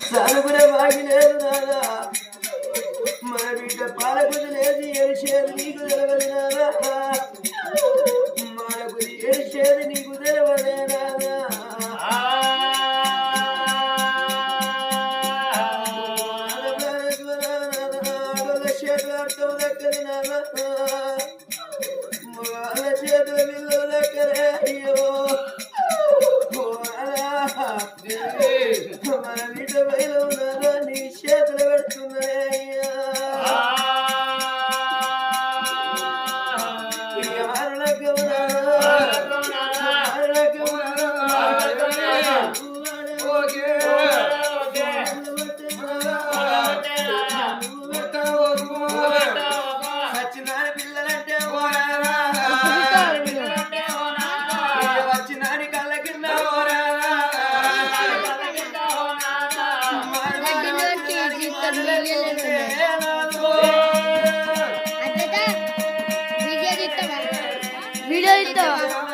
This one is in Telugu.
సానుకునే బాగి లేదు నాదా మన బిడ్డ పాలకు లేదు ఏడిచేది నీకు తెలవదు నాదా మనకు ఏడిచేది నీకు తెలవదే నాదా చేతులు లెక్కని నాదా మగాళ్ళ చేతుల బిల్లు లెక్కనే అయ్యో మన బిడ్డ బయలు ఉన్నారా నీ చేతులు పెడుతున్నాయి అయ్యా సచ్చినాని పిల్లలంటే వచ్చినాని కళ్ళ కింద వీడియో